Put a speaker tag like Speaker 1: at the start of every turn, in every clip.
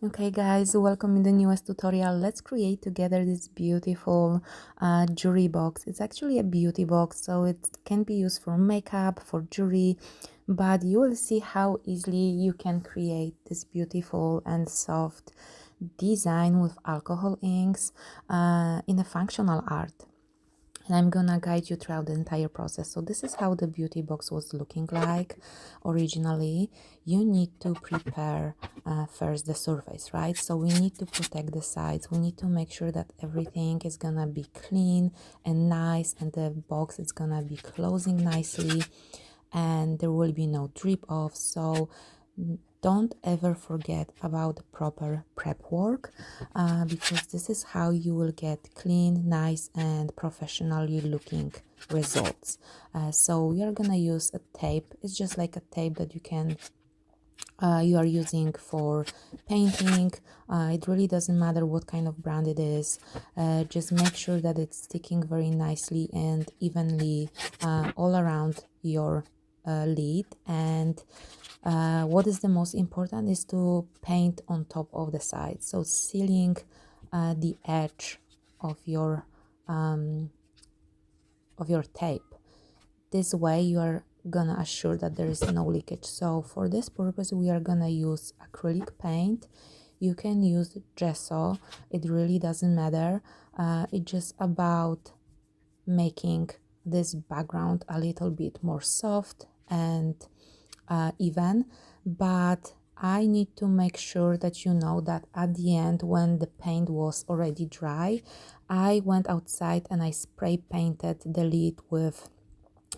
Speaker 1: Okay guys, welcome in the newest tutorial. Let's create together this beautiful jewelry box. It's actually a beauty box, so it can be used for makeup, for jewelry, but you will see how easily you can create this beautiful and soft design with alcohol inks in a functional art. And I'm gonna guide you throughout the entire process. So this is how the beauty box was looking like originally. You need to prepare first the surface, right? So we need to protect the sides. We need to make sure that everything is gonna be clean and nice, and the box is gonna be closing nicely, and there will be no drip off. So don't ever forget about the proper prep work because this is how you will get clean, nice, and professionally looking results. So we are gonna use a tape. It's just like a tape that you are using for painting. It really doesn't matter what kind of brand it is. Just make sure that it's sticking very nicely and evenly all around your lid. And what is the most important is to paint on top of the side, so sealing the edge of um, your tape. This way you are gonna assure that there is no leakage. So for this purpose we are gonna use acrylic paint. You can use gesso, it really doesn't matter. It's just about making this background a little bit more soft and even, but I need to make sure that you know that at the end, when the paint was already dry, I went outside and I spray painted the lid with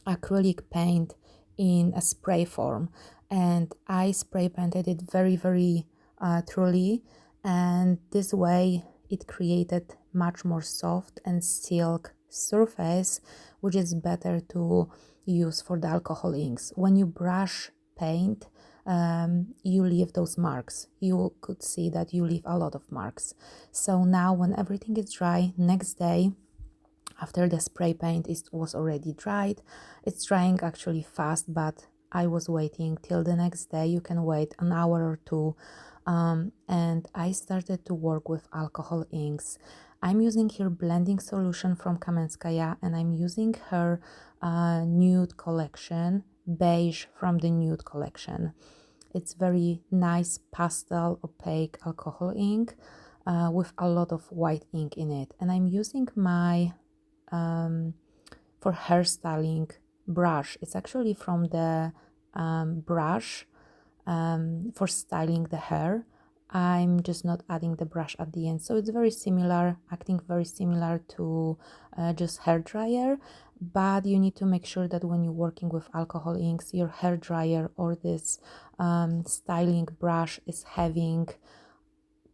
Speaker 1: acrylic paint in a spray form, and I spray painted it very thoroughly, and this way it created much more soft and silk surface, which is better to use for the alcohol inks. When you brush paint, you leave those marks. You could see that you leave a lot of marks. So now when everything is dry, next day after the spray paint was already dried, it's drying actually fast, but I was waiting till the next day. You can wait an hour or two, and I started to work with alcohol inks. I'm using here blending solution from Kamenskaya, and I'm using her nude collection, beige from the nude collection. It's very nice pastel opaque alcohol ink with a lot of white ink in it, and I'm using my for hairstyling brush. It's actually from the brush for styling the hair. I'm just not adding the brush at the end, so it's very similar, acting very similar to just hair dryer, but you need to make sure that when you're working with alcohol inks, your hair dryer or this styling brush is having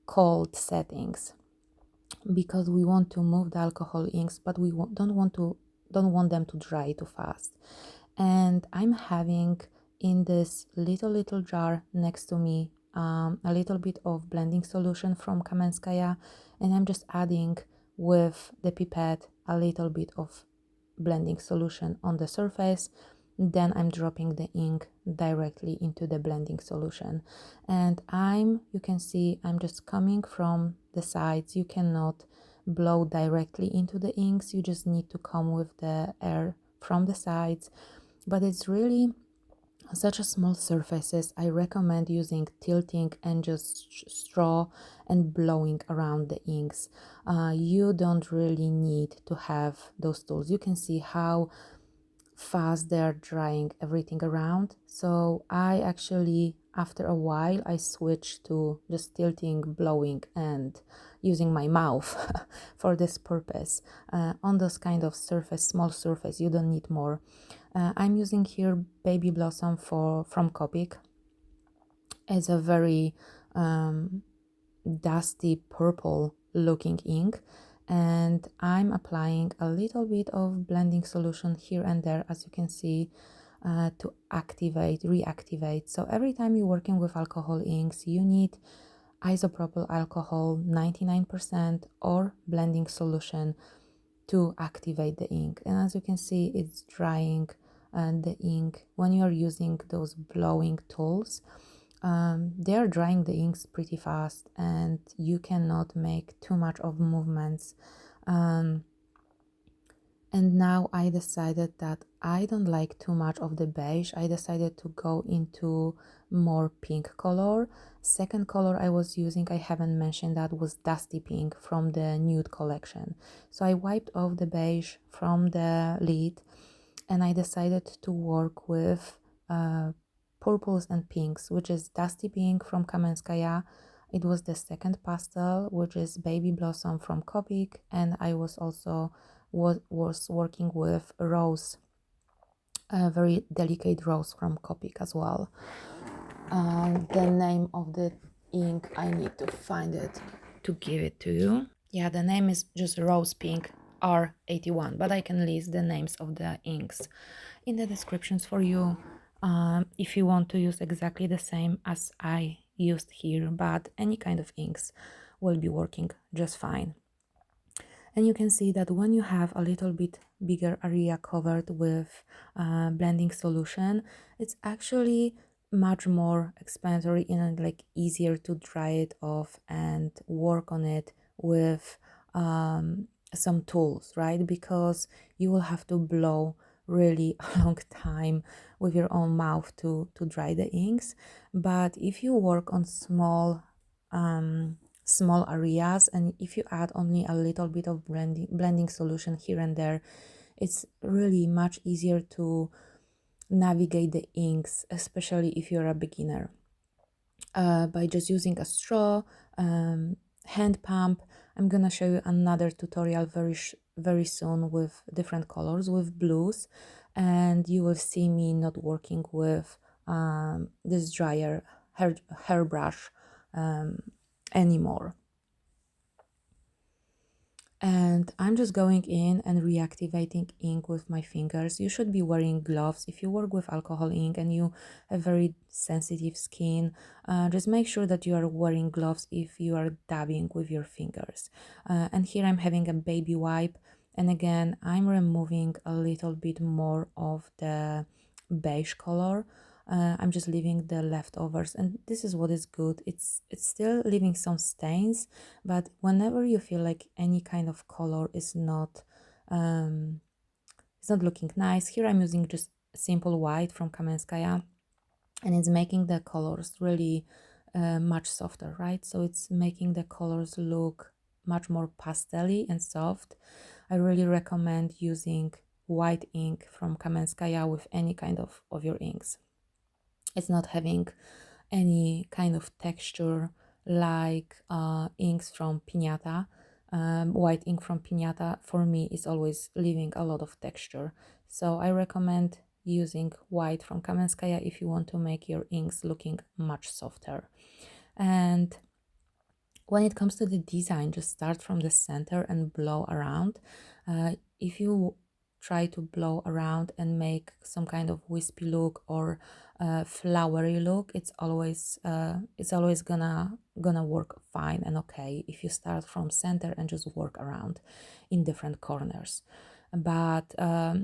Speaker 1: cold settings, because we want to move the alcohol inks, but we don't want them to dry too fast. And I'm having in this little jar next to me a little bit of blending solution from Kamenskaya, and I'm just adding with the pipette a little bit of blending solution on the surface. Then I'm dropping the ink directly into the blending solution, and you can see I'm just coming from the sides. You cannot blow directly into the inks, you just need to come with the air from the sides. But it's really such a small surfaces. I recommend using tilting and just straw and blowing around the inks. You don't really need to have those tools. You can see how fast they're drying everything around. So I actually, after a while, I switched to just tilting, blowing, and using my mouth for this purpose. On those kind of small surface, you don't need more. I'm using here Baby Blossom from Copic. It's a very dusty purple looking ink, and I'm applying a little bit of blending solution here and there, as you can see, to reactivate. So every time you're working with alcohol inks, you need isopropyl alcohol 99% or blending solution to activate the ink. And as you can see, it's drying the ink when you're using those blowing tools. they are drying the inks pretty fast and you cannot make too much of movements. And now I decided that I don't like too much of the beige. I decided to go into more pink color. Second color I was using, I haven't mentioned that, was Dusty Pink from the Nude collection. So I wiped off the beige from the lid and I decided to work with purples and pinks, which is Dusty Pink from Kamenskaya. It was the second pastel, which is Baby Blossom from Copic, and I was also was working with rose, a very delicate rose from Copic as well. The name of the ink, I need to find it to give it to you. Yeah, the name is just Rose Pink R81, but I can list the names of the inks in the descriptions for you if you want to use exactly the same as I used here, but any kind of inks will be working just fine. And you can see that when you have a little bit bigger area covered with blending solution, it's actually much more explanatory and like easier to dry it off and work on it with some tools, right? Because you will have to blow really a long time with your own mouth to dry the inks. But if you work on small areas, and if you add only a little bit of blending solution here and there, it's really much easier to navigate the inks, especially if you're a beginner. By just using a straw, hand pump. I'm gonna show you another tutorial very soon with different colors, with blues, and you will see me not working with this dryer hairbrush anymore. And I'm just going in and reactivating ink with my fingers. You should be wearing gloves if you work with alcohol ink and you have very sensitive skin. Just make sure that you are wearing gloves if you are dabbing with your fingers. And here I'm having a baby wipe, and again I'm removing a little bit more of the beige color. I'm just leaving the leftovers, and this is what is good. It's still leaving some stains, but whenever you feel like any kind of color is um, it's not looking nice, here I'm using just simple white from Kamenskaya, and it's making the colors really much softer, right? So it's making the colors look much more pastel-y and soft. I really recommend using white ink from Kamenskaya with any kind of your inks. It's not having any kind of texture like inks from Piñata. White ink from Piñata for me is always leaving a lot of texture. So I recommend using white from Kamenskaya if you want to make your inks looking much softer. And when it comes to the design, just start from the center and blow around. If you try to blow around and make some kind of wispy look or flowery look, it's always gonna work fine and okay if you start from center and just work around in different corners. But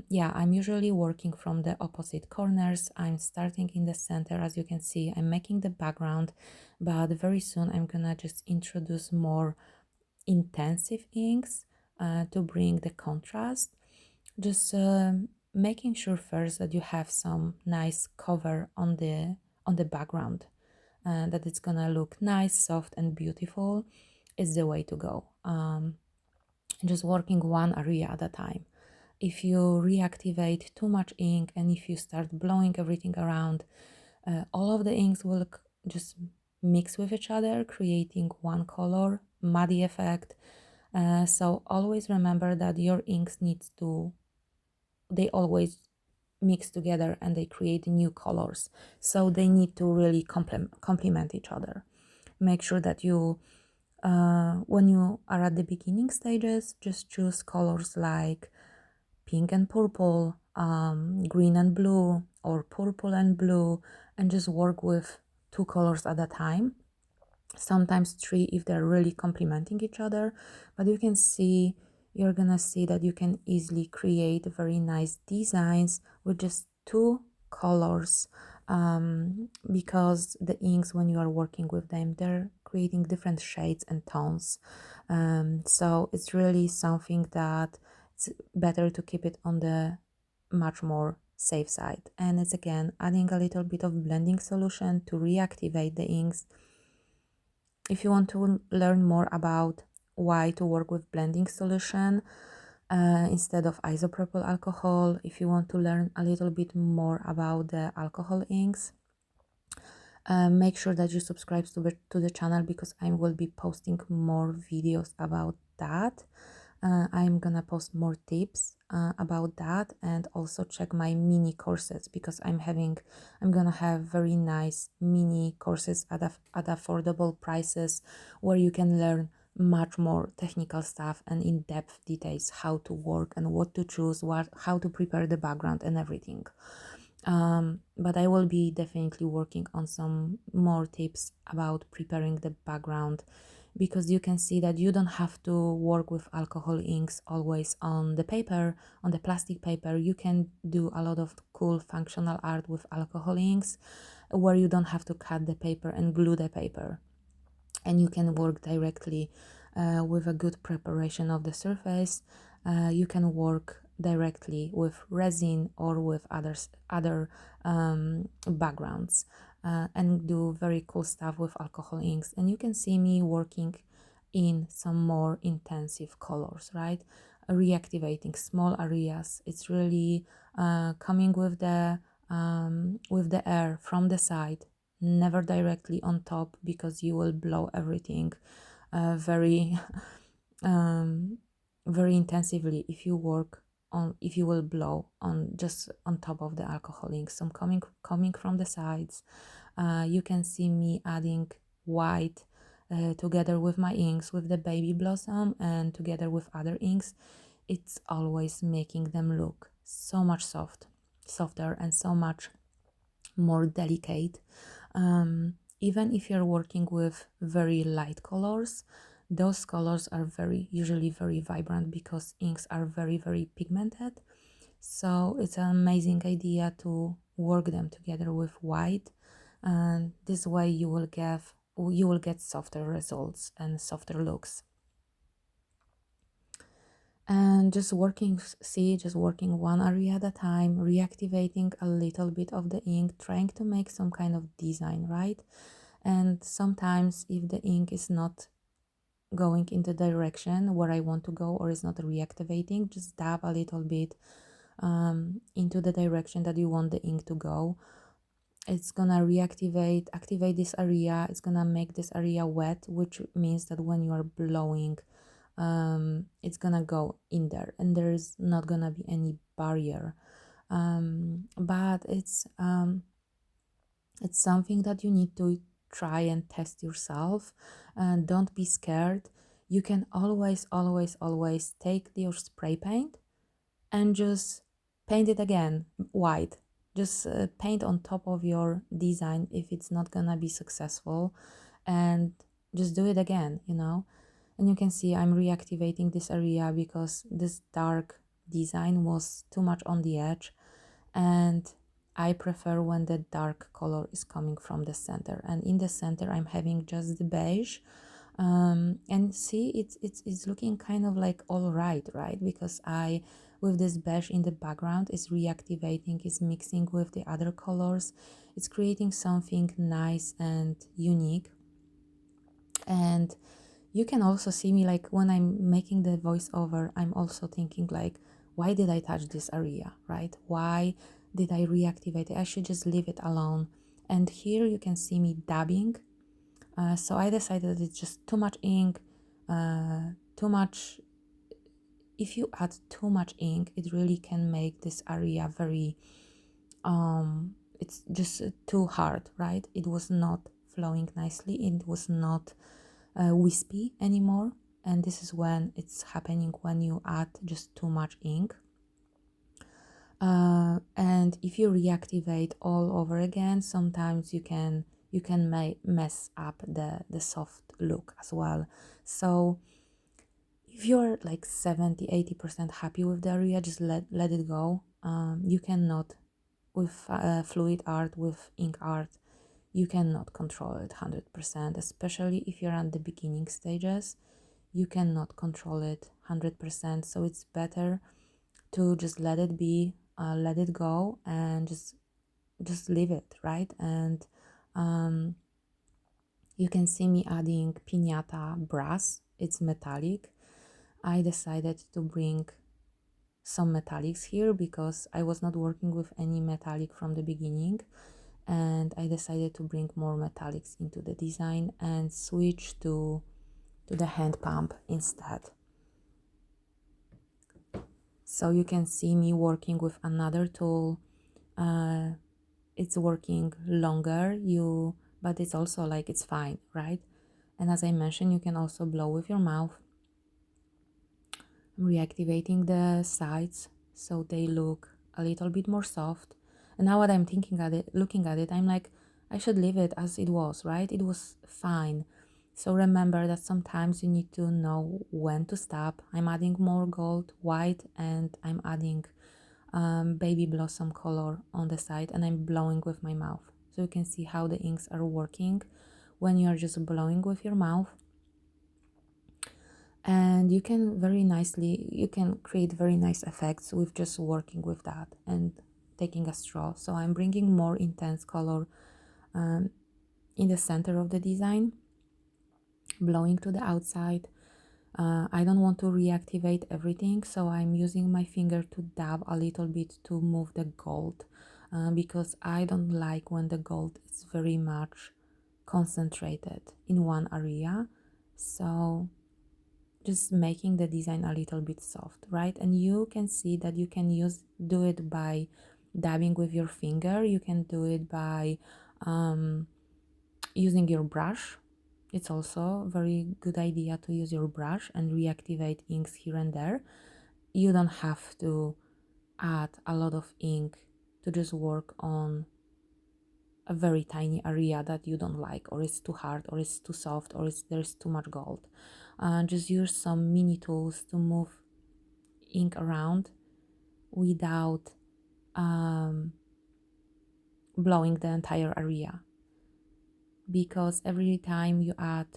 Speaker 1: yeah, I'm usually working from the opposite corners. I'm starting in the center. As you can see, I'm making the background, but very soon I'm gonna just introduce more intensive inks to bring the contrast. Just making sure first that you have some nice cover on the background, that it's gonna look nice, soft and beautiful is the way to go. Just working one area at a time. If you reactivate too much ink and if you start blowing everything around, all of the inks will just mix with each other, creating one color, muddy effect. So always remember that your inks they always mix together and they create new colors. So they need to really complement each other. Make sure that you, when you are at the beginning stages, just choose colors like pink and purple, green and blue, or purple and blue, and just work with two colors at a time, sometimes three if they're really complementing each other. But you're gonna see that you can easily create very nice designs with just two colors because the inks, when you are working with them, they're creating different shades and tones. So it's really something that it's better to keep it on the much more safe side. And it's again adding a little bit of blending solution to reactivate the inks. If you want to learn more about why to work with blending solution instead of isopropyl alcohol, if you want to learn a little bit more about the alcohol inks, make sure that you subscribe to the channel, because I will be posting more videos about that. I'm gonna post more tips about that, and also check my mini courses, because I'm gonna have very nice mini courses at affordable prices, where you can learn much more technical stuff and in-depth details, how to work and what to choose, how to prepare the background and everything. But I will be definitely working on some more tips about preparing the background, because you can see that you don't have to work with alcohol inks always on the paper, on the plastic paper. You can do a lot of cool functional art with alcohol inks, where you don't have to cut the paper and glue the paper, and you can work directly with a good preparation of the surface. You can work directly with resin or with other backgrounds, and do very cool stuff with alcohol inks. And you can see me working in some more intensive colors, right? Reactivating small areas. It's really coming with the air from the side, never directly on top, because you will blow everything very very intensively if you will blow on just on top of the alcohol ink. So I'm coming from the sides. You can see me adding white together with my inks, with the baby blossom, and together with other inks. It's always making them look so much softer and so much more delicate. Even if you're working with very light colors, those colors are usually very vibrant, because inks are very pigmented. So it's an amazing idea to work them together with white, and this way you will get softer results and softer looks. And just working one area at a time, reactivating a little bit of the ink, trying to make some kind of design, right? And sometimes if the ink is not going in the direction where I want to go, or is not reactivating, just dab a little bit into the direction that you want the ink to go. It's gonna activate this area. It's gonna make this area wet, which means that when you are blowing, it's gonna go in there, and there's not gonna be any barrier. But it's something that you need to try and test yourself, and don't be scared. You can always take your spray paint and just paint it again white. Just paint on top of your design if it's not gonna be successful, and just do it again. And you can see I'm reactivating this area, because this dark design was too much on the edge, and I prefer when the dark color is coming from the center. And in the center I'm having just the beige, and see it's looking kind of like all right, because I with this beige in the background is reactivating, is mixing with the other colors, it's creating something nice and unique. And you can also see me, like, when I'm making the voiceover, I'm also thinking, like, why did I touch this area, right? Why did I reactivate it? I should just leave it alone. And here you can see me dabbing. So I decided it's just too much ink, too much. If you add too much ink, it really can make this area very, it's just too hard, right? It was not flowing nicely. It was not wispy anymore. And this is when it's happening when you add just too much ink. And if you reactivate all over again, sometimes you can mess up the soft look as well. So if you're like 70-80% happy with the area, just let it go. You cannot with fluid art, with ink art, you cannot control it 100%, especially if you're at the beginning stages. You cannot control it 100%, so it's better to just let it be, let it go, and just leave it, right? And um, you can see me adding piñata brass. It's metallic. I decided to bring some metallics here because I was not working with any metallic from the beginning, and I decided to bring more metallics into the design and switch to the hand pump instead. So you can see me working with another tool. It's working longer, but it's also like it's fine, right? And as I mentioned, you can also blow with your mouth. I'm reactivating the sides so they look a little bit more soft. And now what I'm looking at it, I'm like, I should leave it as it was, right? It was fine. So remember that sometimes you need to know when to stop. I'm adding more gold, white, and I'm adding baby blossom color on the side, and I'm blowing with my mouth. So you can see how the inks are working when you're just blowing with your mouth. And you can create very nice effects with just working with that and taking a straw. So I'm bringing more intense color in the center of the design, blowing to the outside. I don't want to reactivate everything, so I'm using my finger to dab a little bit to move the gold, because I don't like when the gold is very much concentrated in one area. So just making the design a little bit soft, right? And you can see that you can do it by dabbing with your finger. You can do it by using your brush. It's also a very good idea to use your brush and reactivate inks here and there. You don't have to add a lot of ink to just work on a very tiny area that you don't like, or it's too hard, or it's too soft, or there's too much gold. Just use some mini tools to move ink around without blowing the entire area, because every time you add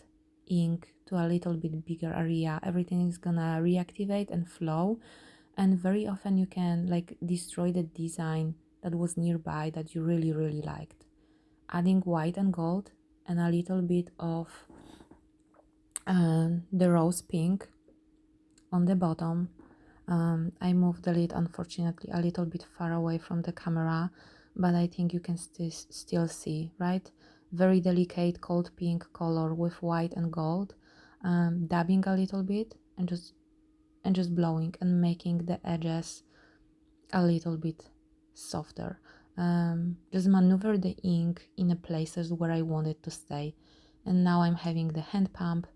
Speaker 1: ink to a little bit bigger area, everything is gonna reactivate and flow, and very often you can like destroy the design that was nearby that you really liked. Adding white and gold and a little bit of the rose pink on the bottom. I moved the lid unfortunately a little bit far away from the camera, but I think you can still see, right? Very delicate cold pink color with white and gold, dabbing a little bit and just blowing and making the edges a little bit softer. Just maneuver the ink in the places where I want it to stay. And now I'm having the hand pump,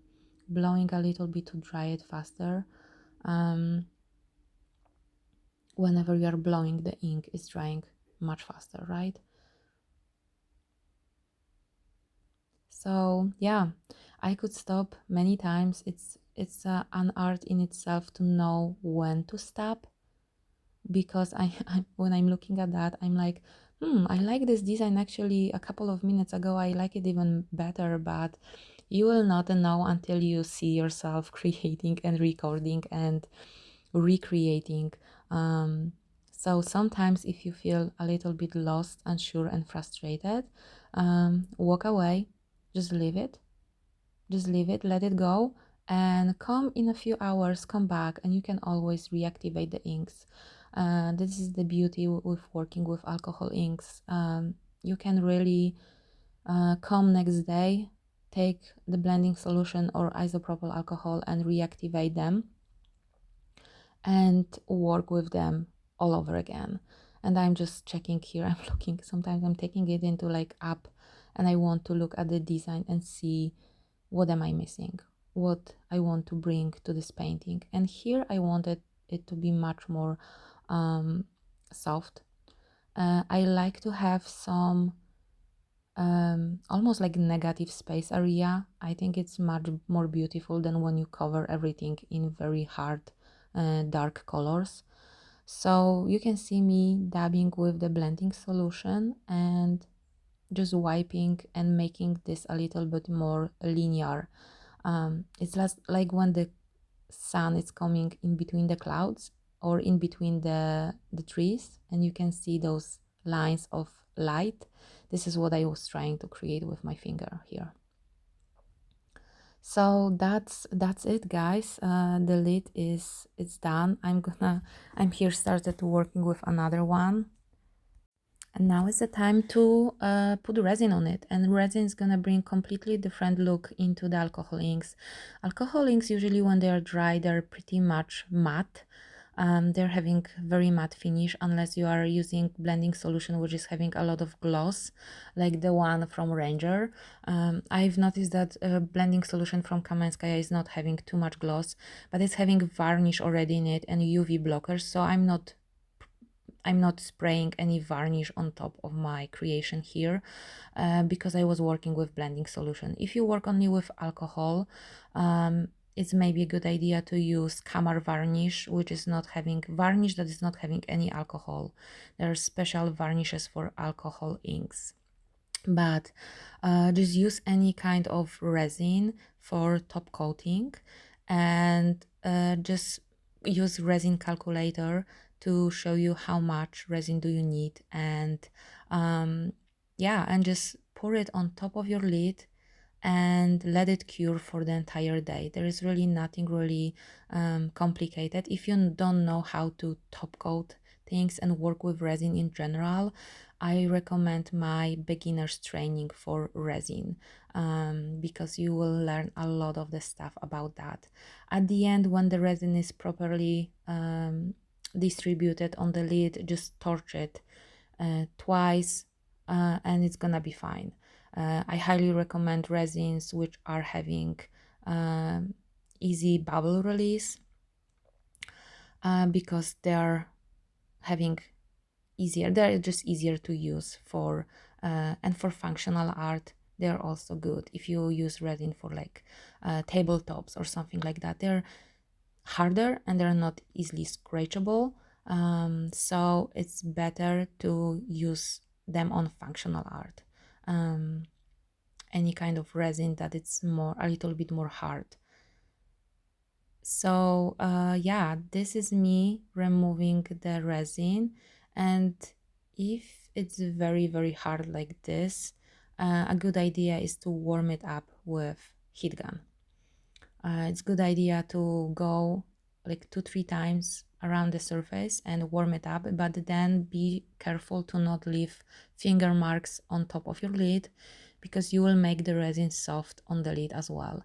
Speaker 1: blowing a little bit to dry it faster. Whenever you are blowing, the ink is drying much faster, right? So yeah, I could stop many times. It's an art in itself to know when to stop, because when I'm looking at that, I'm like, I like this design actually a couple of minutes ago. I like it even better, but you will not know until you see yourself creating and recording and recreating. So sometimes if you feel a little bit lost, unsure, and frustrated, walk away, just leave it, let it go, and come in a few hours, come back, and you can always reactivate the inks. This is the beauty with working with alcohol inks. You can really come next day, take the blending solution or isopropyl alcohol and reactivate them and work with them all over again. And I'm just checking here, I'm looking, sometimes I'm taking it into like app and I want to look at the design and see what am I missing, what I want to bring to this painting. And here I wanted it to be much more soft. I like to have some almost like negative space area. I think it's much more beautiful than when you cover everything in very hard dark colors. So you can see me dabbing with the blending solution and just wiping and making this a little bit more linear. It's less like when the sun is coming in between the clouds or in between the trees, and you can see those lines of light. This is what I was trying to create with my finger here. So that's it, guys. The lid is it's done. I'm here started working with another one. And now is the time to put resin on it, and resin is gonna bring completely different look into the alcohol inks. Alcohol inks usually when they are dry, they're pretty much matte. They're having very matte finish unless you are using blending solution which is having a lot of gloss, like the one from Ranger. I've noticed that blending solution from Kamenskaya is not having too much gloss, but it's having varnish already in it and UV blockers, so I'm not spraying any varnish on top of my creation here because I was working with blending solution. If you work only with alcohol, it's maybe a good idea to use camar varnish, which is not having varnish that is not having any alcohol. There are special varnishes for alcohol inks. But just use any kind of resin for top coating, and just use resin calculator to show you how much resin do you need, and yeah, and just pour it on top of your lid and let it cure for the entire day. There is really nothing really complicated. If you don't know how to top coat things and work with resin in general, I recommend my beginner's training for resin because you will learn a lot of the stuff about that. At the end, when the resin is properly distributed on the lid, just torch it twice and it's gonna be fine. I highly recommend resins which are having easy bubble release because they're just easier to use for and for functional art. They're also good. If you use resin for like tabletops or something like that, they're harder and they're not easily scratchable. So it's better to use them on functional art. Any kind of resin that it's a little bit more hard. So yeah, this is me removing the resin, and if it's very hard like this, a good idea is to warm it up with heat gun. It's a good idea to go like 2-3 times around the surface and warm it up, but then be careful to not leave finger marks on top of your lid because you will make the resin soft on the lid as well.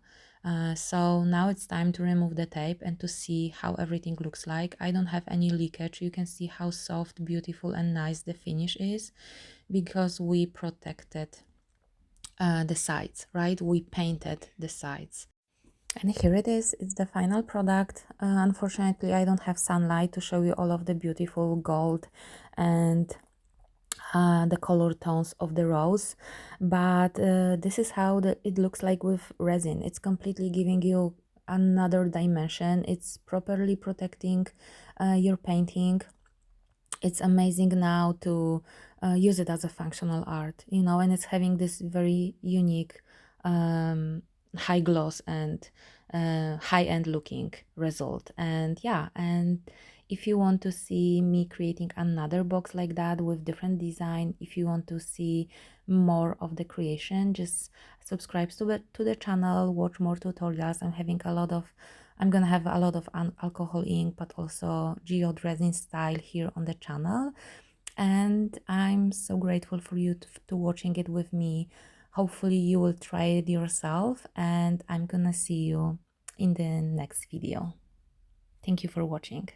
Speaker 1: So now it's time to remove the tape and to see how everything looks like. I don't have any leakage. You can see how soft, beautiful and nice the finish is because we protected the sides, right? We painted the sides. And here it is, it's the final product. Unfortunately, I don't have sunlight to show you all of the beautiful gold and the color tones of the rose, but this is how it looks like with resin. It's completely giving you another dimension. It's properly protecting your painting. It's amazing now to use it as a functional art, you know, and it's having this very unique high gloss and high-end looking result. And yeah, and if you want to see me creating another box like that with different design, if you want to see more of the creation, just subscribe to the channel, watch more tutorials. I'm gonna have a lot of alcohol ink, but also geode resin style here on the channel, and I'm so grateful for you to watching it with me. Hopefully you will try it yourself, and I'm gonna see you in the next video. Thank you for watching.